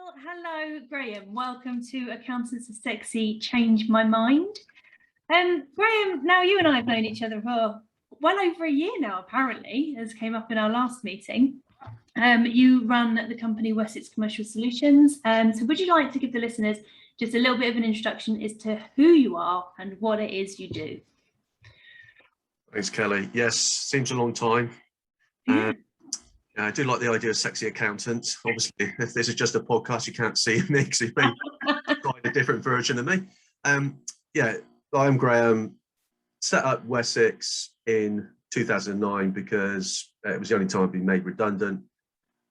Well, hello, Graham. Welcome to Accountants Are Sexy, Change My Mind. Graham, now you and I have known each other for well over a year now, apparently, as came up in our last meeting. You run the company Wessex Commercial Solutions. So would you like to give the listeners just a little bit of an introduction as to who you are and what it is you do? Thanks, Kelly. Yes, seems a long time. I do like the idea of sexy accountants. Obviously, if this is just a podcast, you can't see me because you've been quite a different version of me. I'm Graham. Set up Wessex in 2009 because it was the only time I'd been made redundant.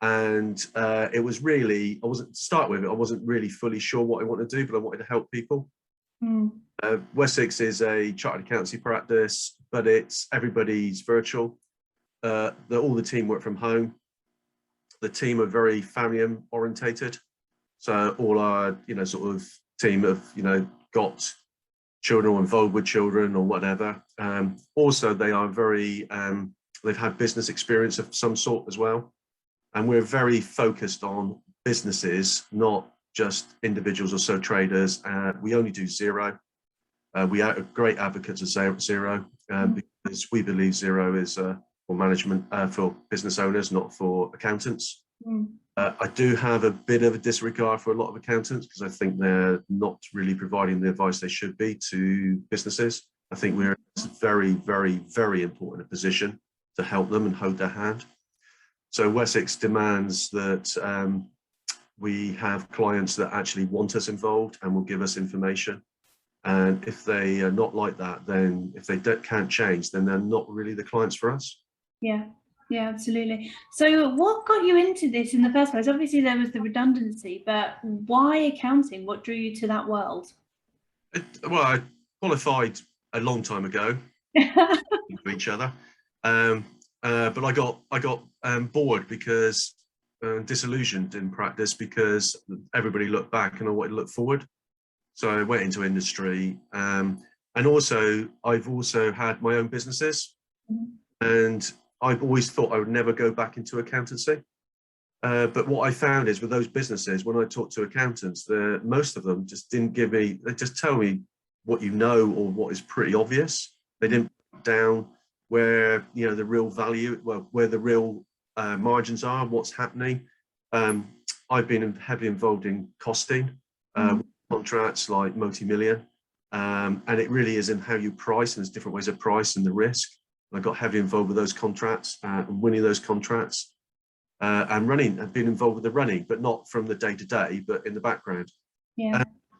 And it was really, I wasn't really fully sure what I wanted to do, but I wanted to help people. Wessex is a chartered accountancy practice, but everybody's virtual. All the team work from home. The team are very family orientated. So all our, sort of team have, got children or involved with children or whatever. Also, they are very, they've had business experience of some sort as well. And we're very focused on businesses, not just individuals or sole traders. We only do Xero. We are great advocates of Xero because we believe Xero is for management, for business owners, not for accountants. I do have a bit of a disregard for a lot of accountants because I think they're not really providing the advice they should be to businesses. I think we're in a very, very, very important position to help them and hold their hand. So Wessex demands that we have clients that actually want us involved and will give us information. And if they are not like that, then if they can't change, then they're not really the clients for us. Yeah, absolutely. So what got you into this in the first place? Obviously there was the redundancy, but why accounting? What drew you to that world? I qualified a long time ago for each other. But I got bored because disillusioned in practice because everybody looked back and I wanted to look forward. So I went into industry, and also I've also had my own businesses, and I've always thought I would never go back into accountancy. But what I found is with those businesses, when I talk to accountants, most of them just didn't give me. They just tell me what you know or what is pretty obvious. They didn't put down where the real value, where the real margins are, what's happening. I've been heavily involved in costing contracts like multi-million, and it really is in how you price, and there's different ways of price and the risk. I got heavily involved with those contracts and winning those contracts and running. I've been involved with the running, but not from the day to day, but in the background.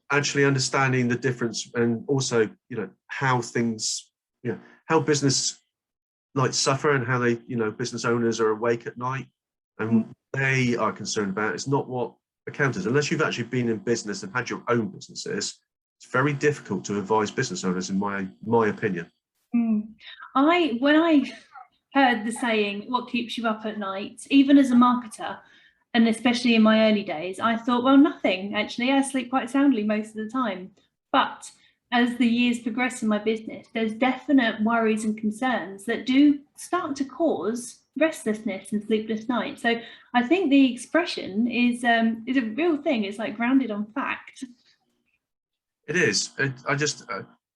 Actually understanding the difference, and also how things, how business like suffer and how they, business owners are awake at night, and they are concerned about. It's not what accountants, unless you've actually been in business and had your own businesses, it's very difficult to advise business owners, in my opinion. When I heard the saying, what keeps you up at night, even as a marketer, and especially in my early days, I thought, well, nothing. Actually, I sleep quite soundly most of the time. But as the years progress in my business, there's definite worries and concerns that do start to cause restlessness and sleepless nights. So I think the expression is a real thing. It's like grounded on fact. It is. It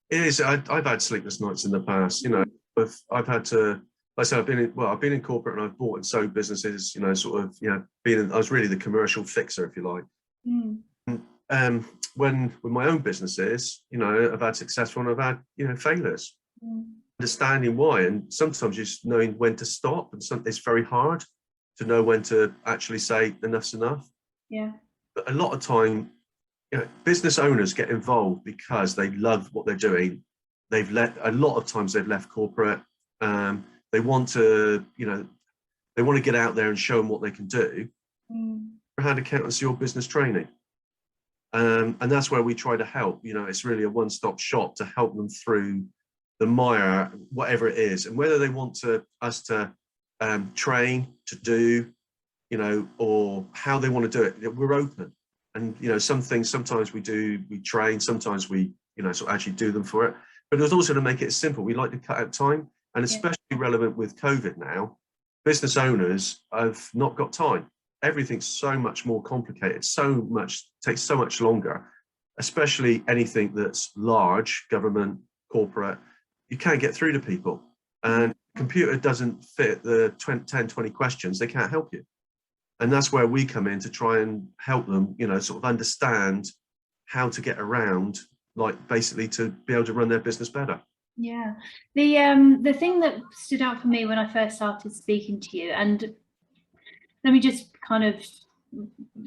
is. I've had sleepless nights in the past. I've had to. Like I said, I've been in corporate and I've bought and sold businesses. I was really the commercial fixer, if you like. When with my own businesses, I've had successful and I've had failures. Understanding why, and sometimes just knowing when to stop, and it's very hard to know when to actually say enough's enough. But a lot of time, business owners get involved because they love what they're doing. A lot of times they've left corporate. They want to, they want to get out there and show them what they can do. Had accountancy or business training. And that's where we try to help. It's really a one-stop shop to help them through the mire, whatever it is, and whether they want us to train to do, or how they want to do it. We're open, and some things sometimes we train, sometimes we sort of actually do them for it. But it was also to make it simple. We like to cut out time, and especially relevant with COVID now, business owners have not got time. everything's so much more complicated, takes so much longer, especially anything that's large, government, corporate. You can't get through to people, and computer doesn't fit the 10, 20 questions, they can't help you. And that's where we come in to try and help them, sort of understand how to get around, like basically to be able to run their business better. Yeah, the thing that stood out for me when I first started speaking to you, and let me just kind of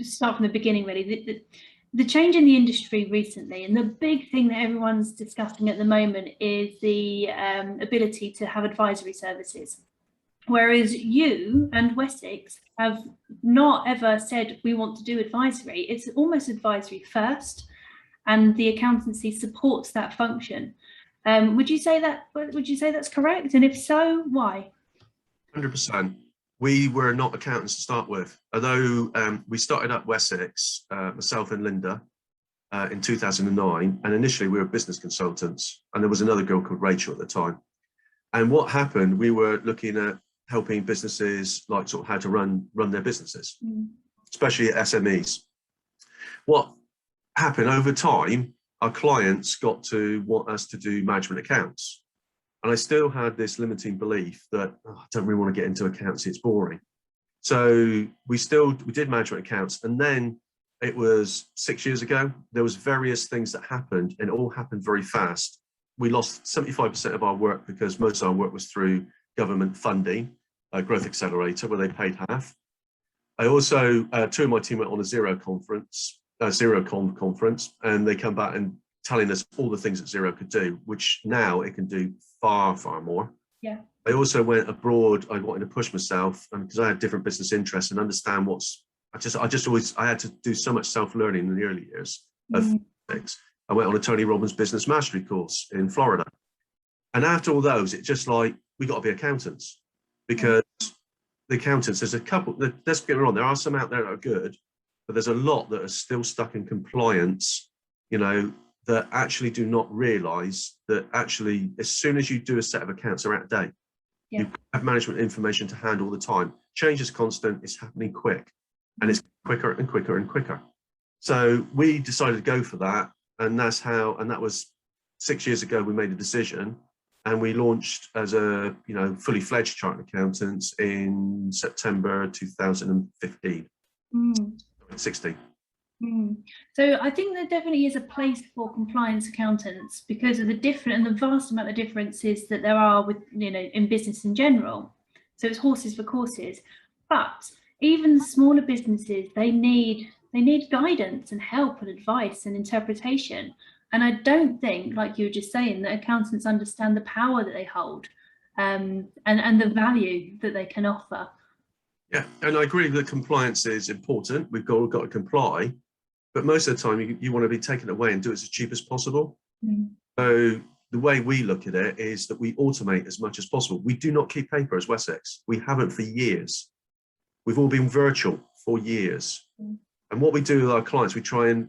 start from the beginning really, the change in the industry recently, and the big thing that everyone's discussing at the moment is the ability to have advisory services. Whereas you and Wessex have not ever said we want to do advisory. It's almost advisory first, and the accountancy supports that function. Would you say that's correct? And if so, why? 100%. We were not accountants to start with, although we started up Wessex, myself and Linda, in 2009, and initially we were business consultants, and there was another girl called Rachel at the time. And what happened, we were looking at helping businesses, like sort of how to run their businesses, especially SMEs. What happened over time, our clients got to want us to do management accounts. And I still had this limiting belief that I don't really want to get into accounts, it's boring. So we did management accounts. And then it was 6 years ago, there was various things that happened, and it all happened very fast. We lost 75% of our work because most of our work was through government funding, Growth Accelerator, where they paid half. I also, two of my team went on a Xero conference, and they come back and telling us all the things that Xero could do, which now it can do far, far more. Yeah. I also went abroad. I wanted to push myself, and because I had different business interests and understand I had to do so much self-learning in the early years of things. I went on a Tony Robbins business mastery course in Florida. And after all those, it's just like, we got to be accountants, because the accountants, there's a couple, let's get it on, there are some out there that are good, but there's a lot that are still stuck in compliance, that actually do not realize that actually, as soon as you do a set of accounts, they're out of date. Yeah. You have management information to hand all the time. Change is constant, it's happening quick, and it's quicker and quicker and quicker. So we decided to go for that. And that was 6 years ago, we made a decision, and we launched as a, fully fledged chartered accountants in September 2015, 16. So I think there definitely is a place for compliance accountants because of the different and the vast amount of differences that there are with, in business in general. So it's horses for courses, but even smaller businesses, they need guidance and help and advice and interpretation. And I don't think, like you were just saying, that accountants understand the power that they hold and the value that they can offer. Yeah, and I agree that compliance is important. We've got to comply, but most of the time you want to be taken away and do it as cheap as possible. So the way we look at it is that we automate as much as possible. We do not keep paper as Wessex. We haven't for years. We've all been virtual for years. And what we do with our clients, we try and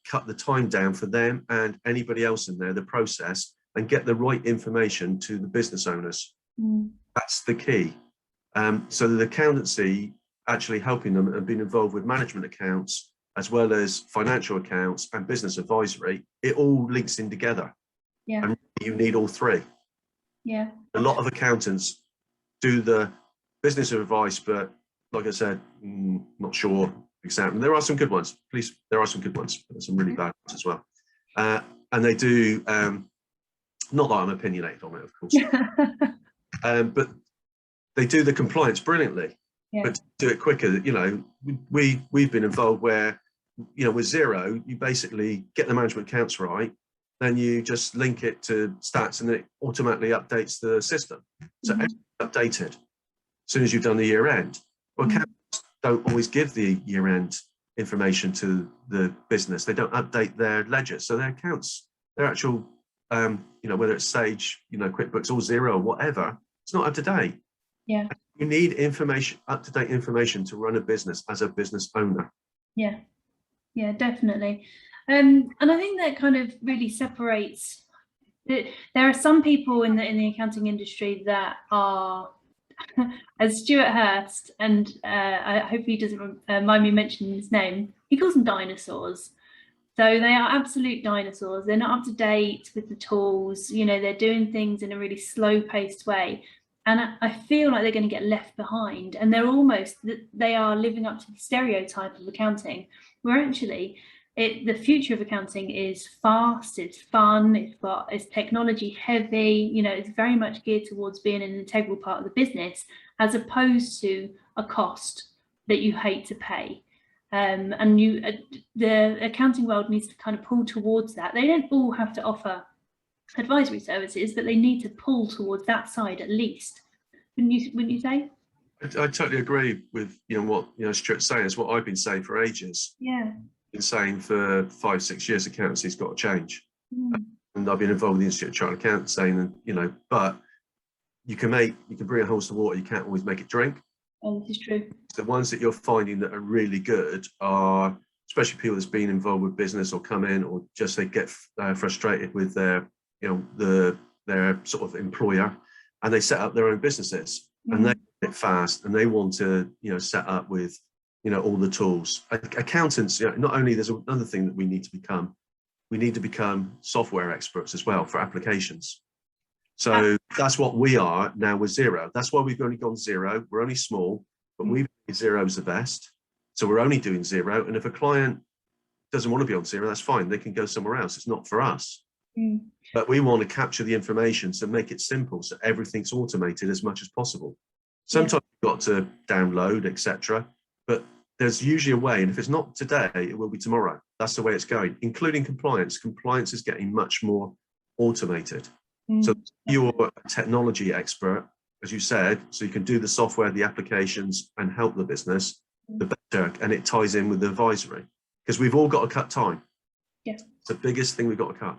cut the time down for them and anybody else in there, the process, and get the right information to the business owners. That's the key. So the accountancy, actually helping them and being involved with management accounts, as well as financial accounts and business advisory, it all links in together. Yeah. And you need all three. Yeah. A lot of accountants do the business advice, but like I said, not sure. Exactly. There are some good ones. There are some good ones, but there's some really bad ones as well. And they do, not that I'm opinionated on it, of course, but they do the compliance brilliantly, but to do it quicker. We've been involved where, with Xero, you basically get the management accounts right, then you just link it to stats, and it automatically updates the system. So everything's updated as soon as you've done the year end. Well, accountants don't always give the year-end information to the business. They don't update their ledgers. So their accounts, their actual, whether it's Sage, QuickBooks or Xero or whatever, it's not up to date. Yeah. You need information, up-to-date information to run a business as a business owner. Yeah. Yeah, definitely. And I think that kind of really separates. There are some people in the accounting industry that are as Stuart Hurst, and I hope he doesn't mind me mentioning his name, he calls them dinosaurs. So they are absolute dinosaurs. They're not up to date with the tools. You know, they're doing things in a really slow paced way. And I feel like they're going to get left behind. And they are living up to the stereotype of accounting, where actually the future of accounting is fast, it's fun, it's technology heavy, you know, it's very much geared towards being an integral part of the business, as opposed to a cost that you hate to pay. The accounting world needs to kind of pull towards that. They don't all have to offer advisory services, but they need to pull towards that side at least. Wouldn't you say? I totally agree with what Stuart's saying. It's what I've been saying for ages. Yeah. Been saying for 5-6 years, accountancy's got to change. And I've been involved with the Institute of Chartered Accountants saying, but you can bring a horse to water, you can't always make it drink. Oh, this is true. The ones that you're finding that are really good are, especially people that's been involved with business or come in, or just they get frustrated with their, their sort of employer, and they set up their own businesses, and they get fast, and they want to, set up with, all the tools. Accountants, not only, there's another thing that we need to become software experts as well for applications. So that's what we are now with Xero. That's why we've only gone Xero. We're only small, but we believe Xero is the best. So we're only doing Xero. And if a client doesn't want to be on Xero, that's fine. They can go somewhere else. It's not for us. But we want to capture the information, so make it simple, so everything's automated as much as possible. Sometimes you've got to download, etc. But there's usually a way. And if it's not today, it will be tomorrow. That's the way it's going, including compliance. Compliance is getting much more automated. So you're a technology expert, as you said, so you can do the software, the applications, and help the business, the better. And it ties in with the advisory, because we've all got to cut time. Yeah. It's the biggest thing we've got to cut.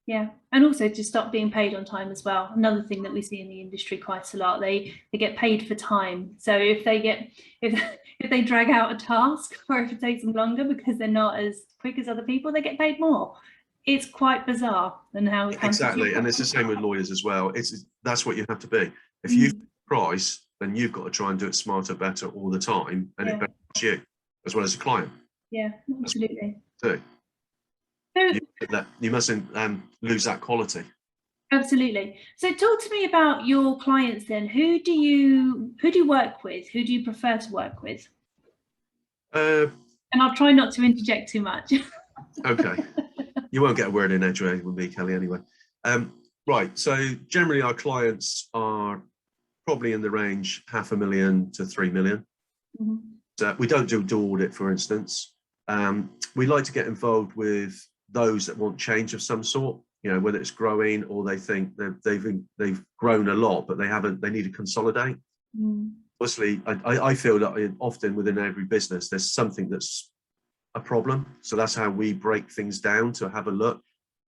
Yeah, and also to stop being paid on time as well. Another thing that we see in the industry quite a lot, they get paid for time. So if they drag out a task, or if it takes them longer because they're not as quick as other people, they get paid more. It's quite bizarre. And how exactly, and it's the same with lawyers as well. That's what you have to be. If you price, then you've got to try and do it smarter, better all the time, and it benefits you as well as the client. Yeah, absolutely. So you mustn't lose that quality. Absolutely. So talk to me about your clients then. Who do you work with? Who do you prefer to work with? And I'll try not to interject too much. Okay. You won't get a word in edgeway with me, Kelly, anyway. Right, so generally our clients are probably in the range $500,000 to $3 million. So we don't do audit, for instance. We like to get involved with those that want change of some sort, whether it's growing or they think they've grown a lot, but they need to consolidate. Obviously, I feel that often within every business, there's something that's a problem. So that's how we break things down to have a look.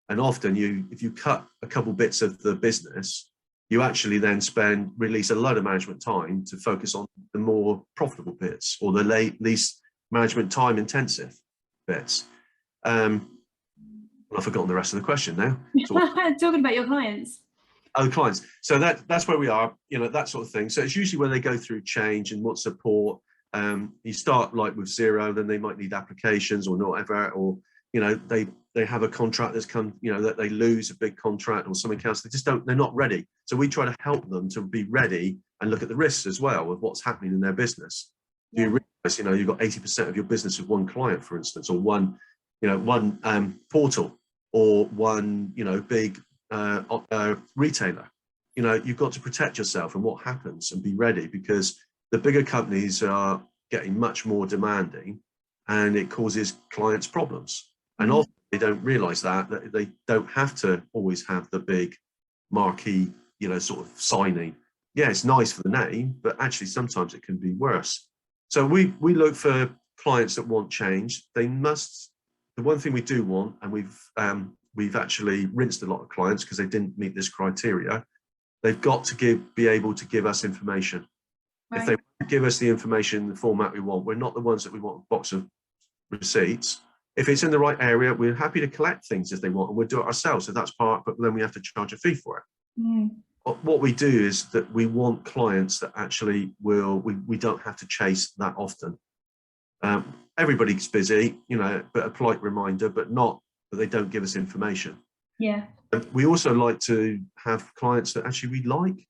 And often if you cut a couple bits of the business, you actually then release a lot of management time to focus on the more profitable bits, or the least management time intensive bits. I've forgotten the rest of the question now. Talking about your clients. Oh, clients. So that's where we are, that sort of thing. So it's usually where they go through change and what support. You start like with Xero, then they might need applications or whatever, or they have a contract that's come, that they lose a big contract or something else. They're not ready. So we try to help them to be ready and look at the risks as well of what's happening in their business. You realize, you've got 80% of your business with one client, for instance, or one portal, or one big retailer. You've got to protect yourself and what happens and be ready, because the bigger companies are getting much more demanding, and it causes clients problems. And often they don't realize that they don't have to always have the big marquee, sort of signing. Yeah, it's nice for the name, but actually sometimes it can be worse. So we look for clients that want change. The one thing we do want, and we've actually rinsed a lot of clients because they didn't meet this criteria, they've got to be able to give us information. Right. If they give us the information in the format we want, we're not the ones that we want a box of receipts. If it's in the right area, we're happy to collect things if they want, and we'll do it ourselves. So that's part, but then we have to charge a fee for it. what we do is that we want clients that actually we don't have to chase that often. Everybody's busy, but a polite reminder, but not that they don't give us information. Yeah. We also like to have clients that actually we like.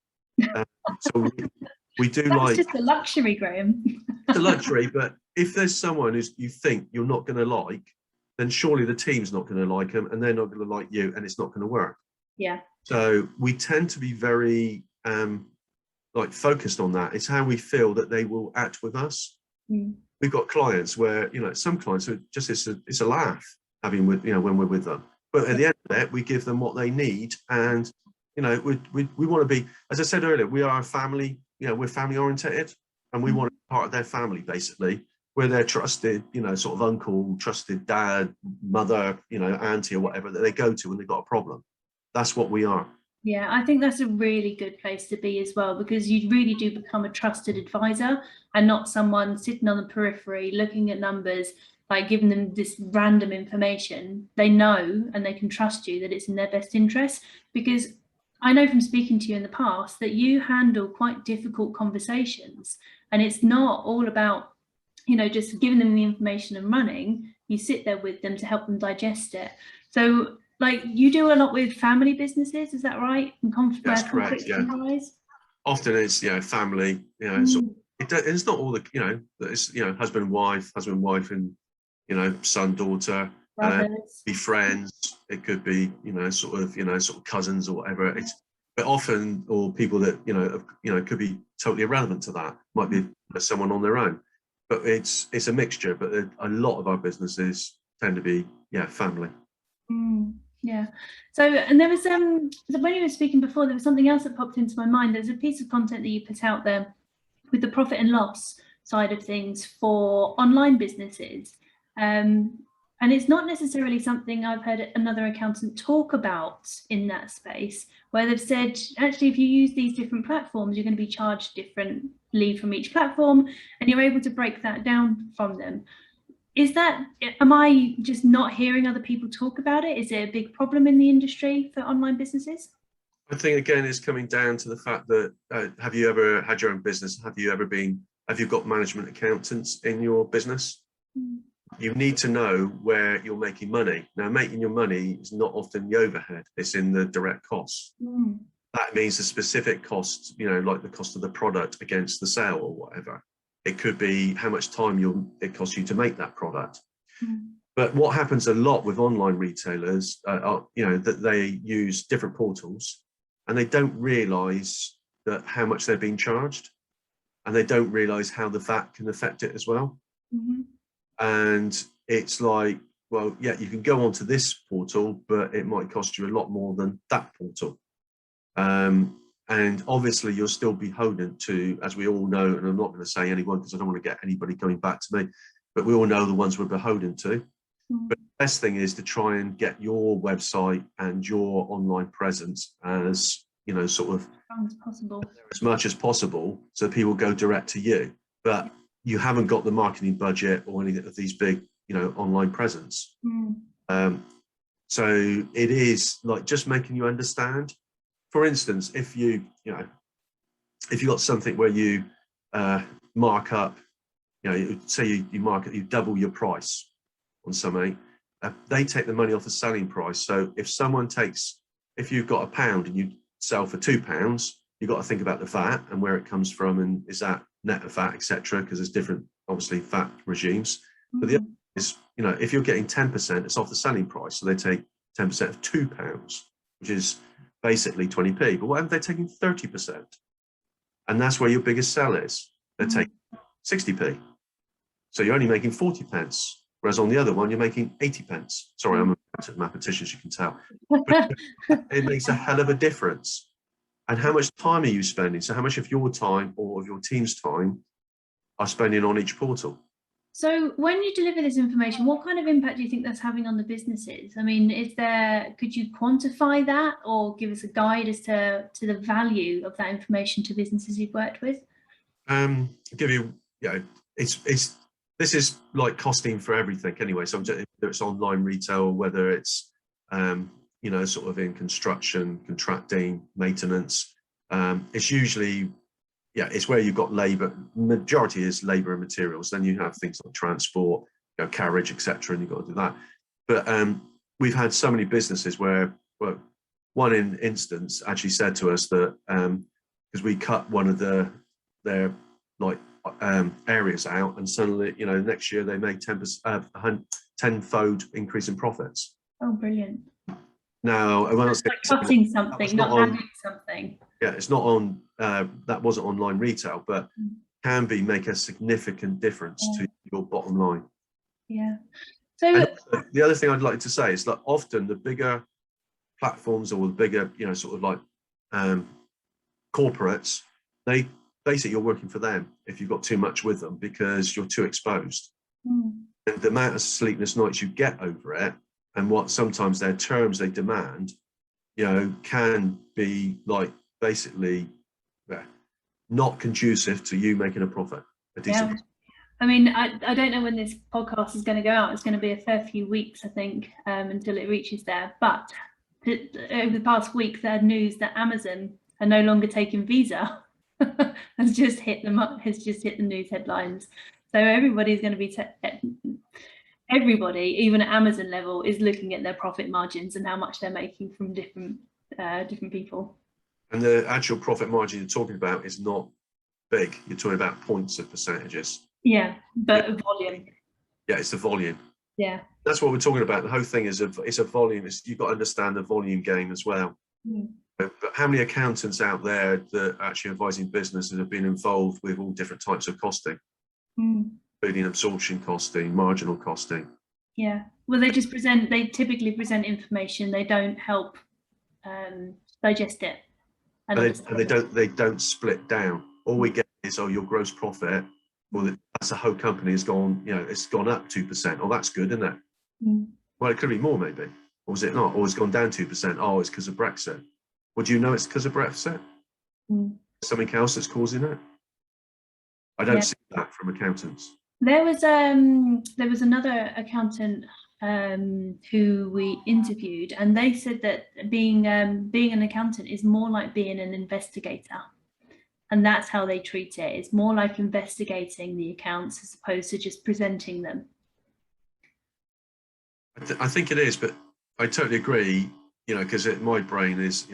So we do That's like. just a luxury, Graham. It's a luxury, but if there's someone who you think you're not going to like, then surely the team's not going to like them, and they're not going to like you, and it's not going to work. Yeah. So we tend to be very focused on that. It's how we feel that they will act with us. We've got clients where some clients are just it's a laugh having with when we're with them, but at the end of it we give them what they need, and we want to be, as I said earlier, we are a family. We're family orientated, and we want to be part of their family. Basically, we're their trusted sort of uncle, trusted dad, mother, auntie or whatever that they go to when they've got a problem. That's what we are. Yeah, I think that's a really good place to be as well, because you really do become a trusted advisor and not someone sitting on the periphery looking at numbers, like giving them this random information. They know and they can trust you that it's in their best interest, because I know from speaking to you in the past that you handle quite difficult conversations, and it's not all about just giving them the information and running. You sit there with them to help them digest it. So like you do a lot with family businesses, is that right? That's correct. Yeah. Often it's family. It's not all the it's husband wife, and son daughter. Be friends. It could be sort of cousins or whatever. But often, or people that could be totally irrelevant to that. Might be someone on their own. But it's a mixture. But a lot of our businesses tend to be family. Yeah. So, and there was when you were speaking before, there was something else that popped into my mind. There's a piece of content that you put out there with the profit and loss side of things for online businesses, and it's not necessarily something I've heard another accountant talk about in that space, where they've said actually if you use these different platforms, you're going to be charged differently from each platform, and you're able to break that down from them. Am I just not hearing other people talk about it? Is it a big problem in the industry for online businesses? I think again, it's coming down to the fact that have you ever had your own business? Have you got management accountants in your business? You need to know where you're making money. Now, making your money is not often the overhead, it's in the direct costs. That means the specific costs, like the cost of the product against the sale or whatever. It could be how much time it costs you to make that product. But what happens a lot with online retailers, that they use different portals and they don't realise that how much they're being charged, and they don't realise how the VAT can affect it as well. And it's like, well, yeah, you can go onto this portal, but it might cost you a lot more than that portal. And obviously you'll still be beholden to, as we all know, and I'm not going to say anyone because I don't want to get anybody coming back to me, but we all know the ones we're beholden to. But the best thing is to try and get your website and your online presence as, sort of as much as possible, so people go direct to you. But you haven't got the marketing budget or any of these big, online presence. So it is like just making you understand. For instance, if you got something where you mark up, say you double your price on something, they take the money off the selling price. So if you've got £1 and you sell for £2, you've got to think about the VAT and where it comes from, and is that net of VAT, etc. Because there's different, obviously, VAT regimes. But the other is, if you're getting 10%, it's off the selling price. So they take 10% of £2, which is basically 20p. But what if they're taking 30%? And that's where your biggest sell is. They're taking 60p. So you're only making 40 pence. Whereas on the other one, you're making 80 pence. Sorry, I'm a mathematician, as you can tell. But it makes a hell of a difference. And how much time are you spending? So how much of your time or of your team's time are spending on each portal? So when you deliver this information, what kind of impact do you think that's having on the businesses? I mean, could you quantify that or give us a guide as to the value of that information to businesses you've worked with? Give you, this is like costing for everything anyway. So whether it's online retail, whether it's, sort of in construction, contracting, maintenance, It's usually, yeah, it's where you've got labour. Majority is labour and materials. Then you have things like transport, carriage, etc., and you've got to do that. But we've had so many businesses where, well, one instance actually said to us that because we cut one of their areas out, and suddenly, next year they made 10%, tenfold increase in profits. Oh, brilliant. Now, when I was like cutting something, not adding something. Yeah, it's not on, that wasn't online retail, but can make a significant difference to your bottom line. Yeah. So and the other thing I'd like to say is that often the bigger platforms or the bigger, sort of like corporates, they basically you're working for them if you've got too much with them because you're too exposed. And the amount of sleepless nights you get over it, and what sometimes their terms they demand, can be like basically not conducive to you making a profit. Yeah. I mean, I don't know when this podcast is going to go out. It's going to be a fair few weeks, I think, until it reaches there. But over the past week, they had news that Amazon are no longer taking Visa. has just hit the news headlines. So everybody's going to be everybody, even at Amazon level, is looking at their profit margins and how much they're making from different people. And the actual profit margin you're talking about is not big. You're talking about points of percentages. Yeah, but volume. Yeah, it's the volume. Yeah. That's what we're talking about. The whole thing is it's a volume. You've got to understand the volume game as well. But how many accountants out there that actually advising businesses have been involved with all different types of costing, including absorption costing, marginal costing? Yeah. Well, they typically present information. They don't help digest it. And they don't split down. All we get is, your gross profit, well, that's the whole company has gone, it's gone up 2%. Oh, that's good, isn't it? Well, it could be more maybe. Or was it not? Or it's gone down 2%. Oh, it's because of Brexit. Well, do you know it's because of Brexit? Something else that's causing it? I don't see that from accountants. There was another accountant who we interviewed, and they said that being an accountant is more like being an investigator, and that's how they treat it. It's more like investigating the accounts as opposed to just presenting them. I think it is, but I totally agree. Because my brain is,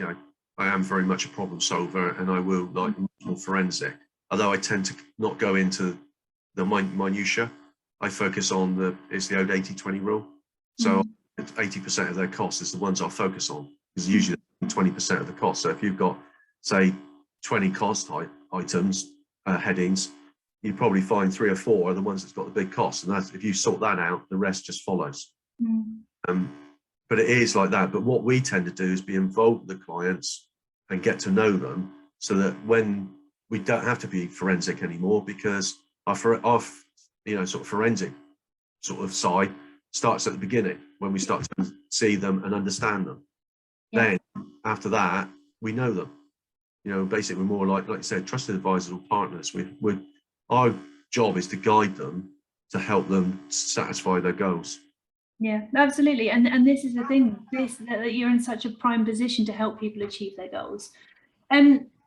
I am very much a problem solver, and I will like more forensic. Although I tend to not go into the minutiae. I focus on it's the old 80-20 rule. So 80% of their costs is the ones I'll focus on, because usually 20% of the cost. So if you've got, say, 20 cost items, headings, you probably find 3 or 4 are the ones that's got the big costs. And that's, if you sort that out, the rest just follows. But it is like that. But what we tend to do is be involved with the clients and get to know them, so that when we don't have to be forensic anymore, because our sort of forensic sort of side starts at the beginning, when we start to see them and understand them. Then after that, we know them. Basically we're more like you said, trusted advisors or partners. Our job is to guide them, to help them satisfy their goals. Yeah, absolutely. And this is the thing, that you're in such a prime position to help people achieve their goals.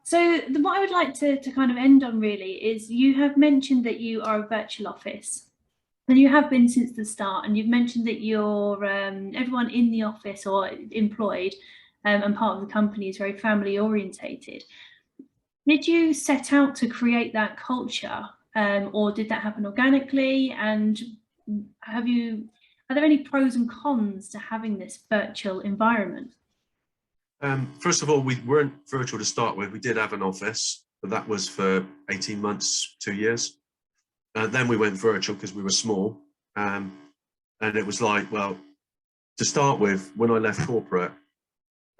So what I would like to kind of end on really is, you have mentioned that you are a virtual office, and you have been since the start, and you've mentioned that you're everyone in the office or employed and part of the company is very family orientated. Did you set out to create that culture, or did that happen organically? And are there any pros and cons to having this virtual environment? First of all, we weren't virtual to start with. We did have an office, but that was for 18 months, 2 years. Then we went virtual because we were small. And it was like, well, to start with, when I left corporate,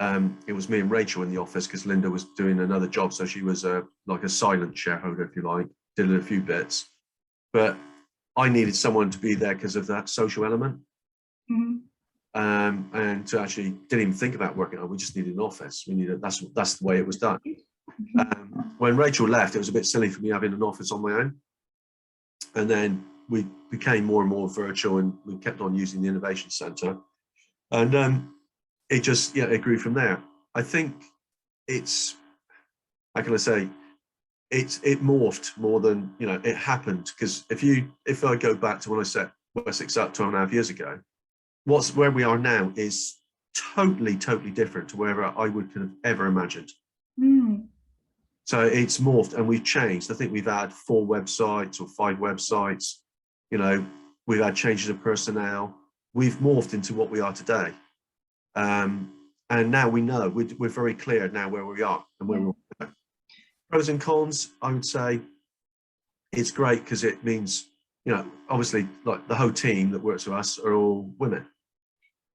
it was me and Rachel in the office, because Linda was doing another job. So she was like a silent shareholder, if you like, did a few bits. But I needed someone to be there because of that social element. And to actually didn't even think about working. We just needed an office. That's the way it was done. When Rachel left, it was a bit silly for me having an office on my own. And then we became more and more virtual, and we kept on using the innovation centre. And it just, it grew from there. I think how can I say, it morphed more than, you know, it happened. Because if I go back to when I set Wessex up 12.5 years ago, where we are now is totally different to where I would have ever imagined. So it's morphed and we've changed. I think we've had 4 websites or 5 websites. You know, we've had changes of personnel. We've morphed into what we are today. And now we know, we're very clear now where we are and where we're going. Pros and cons, I would say it's great because it means, you know, obviously like the whole team that works with us are all women.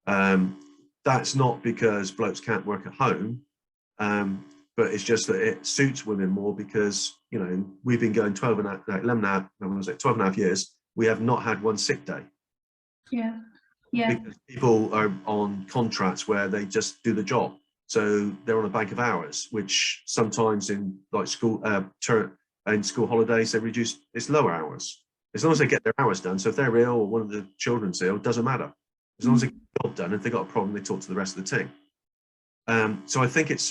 That's not because blokes can't work at home. But it's just that it suits women more because, you know, we've been going 12.5 years. We have not had one sick day. Yeah. Because people are on contracts where they just do the job. So they're on a bank of hours, which sometimes in like school, in school holidays, they reduce, it's lower hours. As long as they get their hours done. So if they're ill or one of the children's ill, it doesn't matter. As long as they get the job done, if they've got a problem, they talk to the rest of the team. So I think it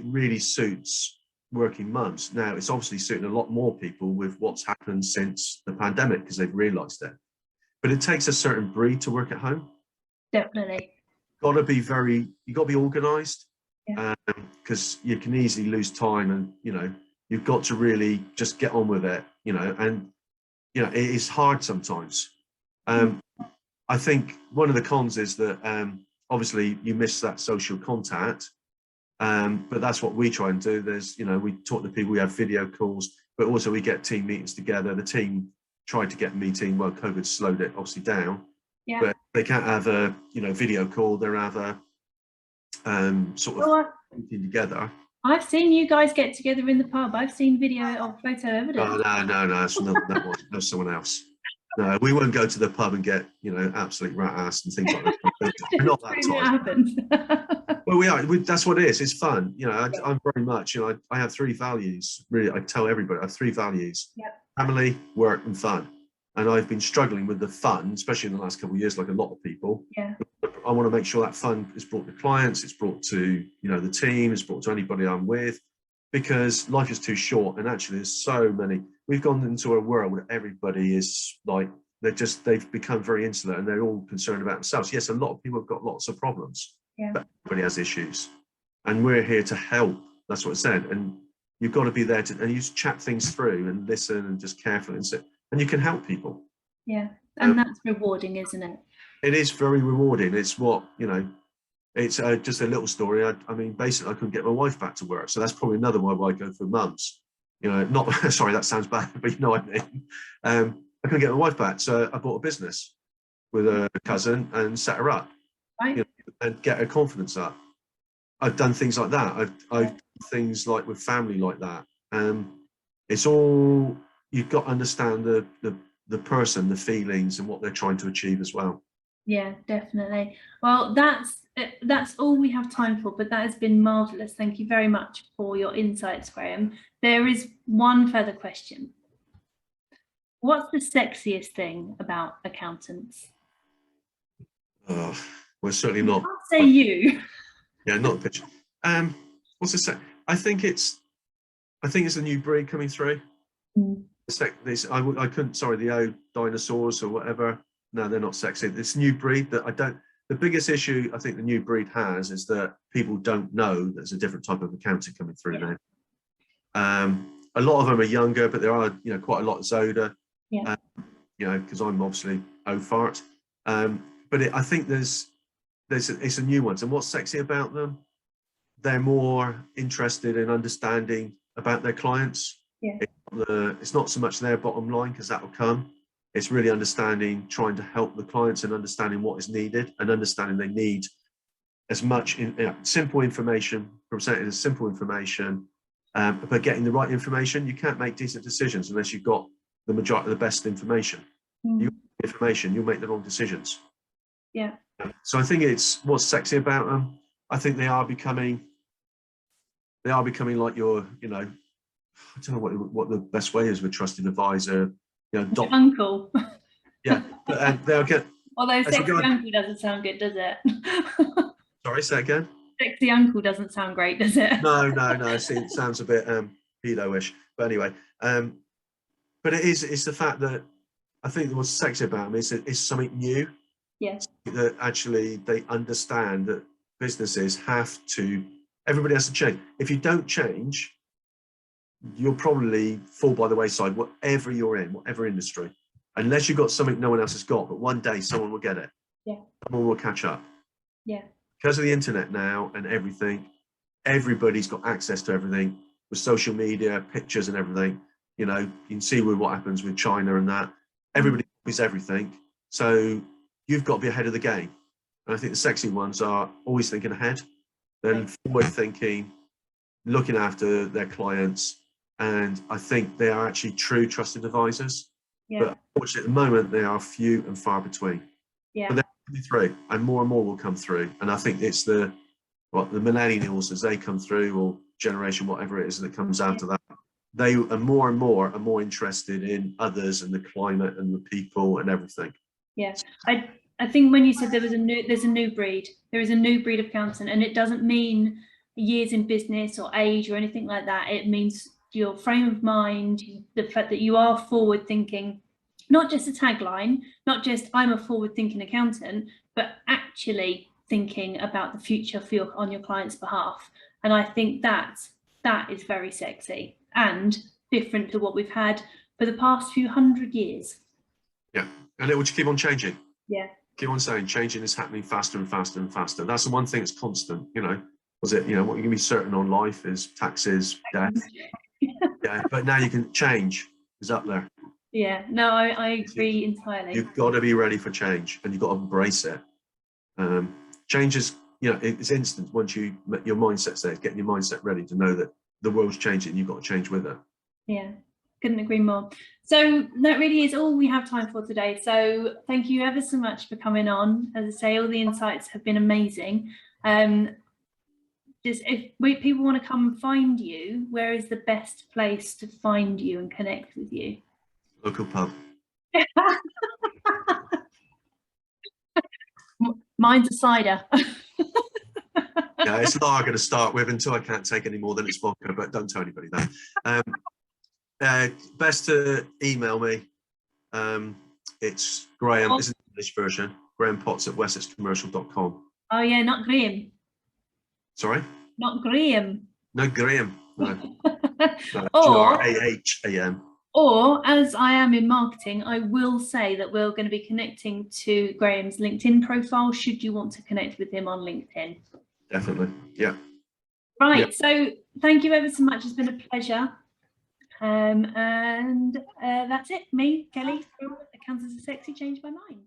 really suits working mums. Now, it's obviously suiting a lot more people with what's happened since the pandemic because they've realised it. But it takes a certain breed to work at home. Definitely. You've got to be organised because you can easily lose time and, you know, you've got to really just get on with it, you know, and, you know, it is hard sometimes. I think one of the cons is that obviously you miss that social contact, but that's what we try and do. There's, you know, we talk to people, we have video calls, but also we get team meetings together. The team tried to get a meeting, well, COVID slowed it obviously down, but they can't have a, you know, video call. They'll have a sort of meeting together. I've seen you guys get together in the pub. I've seen video or photo evidence. Oh, no, that's not that one. That's someone else. No, we won't go to the pub and get, you know, absolute rat ass and things like that. We're not that type. Happens. Well, we are. That's what it is. It's fun. You know, I'm very much, you know, I have 3 values. Really, I tell everybody I have 3 values: family, work, and fun. And I've been struggling with the fun, especially in the last couple of years, like a lot of people. I want to make sure that fun is brought to clients, it's brought to, you know, the team, it's brought to anybody I'm with, because life is too short. And actually, there's so many. We've gone into a world where everybody is like, they've become very insular and they're all concerned about themselves. Yes, a lot of people have got lots of problems, but everybody has issues. And we're here to help. That's what I said. And you've got to be there and you just chat things through and listen and just carefully and sit. And you can help people. Yeah. And that's rewarding, isn't it? It is very rewarding. It's what, you know, it's just a little story. I mean, basically, I couldn't get my wife back to work. So that's probably another one why I go for mums. You know, not, sorry, that sounds bad, but you know what I mean. I couldn't get my wife back. So I bought a business with a cousin and set her up, you know, and get her confidence up. I've done things like that. I've done things like with family like that. It's all, you've got to understand the person, the feelings and what they're trying to achieve as well. Yeah, definitely. Well, that's all we have time for, but that has been marvellous. Thank you very much for your insights, Graham. There is one further question. What's the sexiest thing about accountants? Oh, well, certainly not. I'll say you. Yeah, not a picture. What's the sec? I think it's a new breed coming through. I couldn't, sorry, the old dinosaurs or whatever. No, they're not sexy. This new breed that the biggest issue I think the new breed has is that people don't know there's a different type of accounting coming through now. A lot of them are younger, but there are, you know, quite a lot that's older. You know, because I'm obviously old fart. But I think it's a new one. And what's sexy about them? They're more interested in understanding about their clients. It's not so much their bottom line, because that will come. It's really understanding, trying to help the clients and understanding what is needed and understanding they need as much simple information, presented as simple information, but getting the right information. You can't make decent decisions unless you've got the majority of the best information. You information, you'll make the wrong decisions. So I think it's what's sexy about them. I think they are becoming like your, you know, I don't know what the best way is with trusted advisor. You know, uncle. Yeah, but they'll get. Although sexy uncle doesn't sound good, does it? Sorry, say again. Sexy uncle doesn't sound great, does it? No. See, it sounds a bit pedo-ish. But anyway, but it's the fact that I think what's sexy about them is that it's something new. Yeah. That actually they understand that businesses everybody has to change. If you don't change, you'll probably fall by the wayside, whatever you're in, whatever industry, unless you've got something no one else has got. But one day someone will get it. Yeah. Someone will catch up. Yeah. Because of the internet now and everything, everybody's got access to everything with social media, pictures and everything. You know, you can see with what happens with China and that. Everybody copies everything. So you've got to be ahead of the game. And I think the sexy ones are always thinking ahead, then forward thinking, looking after their clients. And I think they are actually true trusted advisors. Yeah. But unfortunately, at the moment, they are few and far between. Yeah. But they're coming through, and more will come through. And I think it's the millennials as they come through, or generation, whatever it is that comes after that. They are more and more interested in others and the climate and the people and everything. Yeah, I think when you said there's a new breed, there is a new breed of accountant, and it doesn't mean years in business or age or anything like that. It means your frame of mind, the fact that you are forward thinking, not just a tagline, not just I'm a forward thinking accountant, but actually thinking about the future on your client's behalf. And I think that is very sexy and different to what we've had for the past few hundred years. Yeah, and it will just keep on changing. Yeah. Keep on saying changing is happening faster and faster and faster. That's the one thing that's constant, you know. Was it, you know, what you can be certain on life is taxes, death. Yeah, but now you can change is up there. Yeah, no, I agree entirely. You've got to be ready for change, and you've got to embrace it. Change is, you know, it's instant once your mindset's there, getting your mindset ready to know that the world's changing and you've got to change with it. Yeah, couldn't agree more. So that really is all we have time for today. So thank you ever so much for coming on. As I say, all the insights have been amazing. Just if people want to come and find you, where is the best place to find you and connect with you? Local pub. Mine's a cider. Yeah, it's not going to start with until I can't take any more than it's vodka, but don't tell anybody that. Best to email me. It's Graham. This is the English version. Graham Potts at wessexcommercial.com. Oh yeah, not Graham. Sorry? Not Graham. No, Graham. No. Graham. Or, as I am in marketing, I will say that we're going to be connecting to Graham's LinkedIn profile should you want to connect with him on LinkedIn. Definitely, yeah. Right, so thank you ever so much. It's been a pleasure. And that's it. Me, Kelly, from Accountants Are Sexy, Changed My Mind.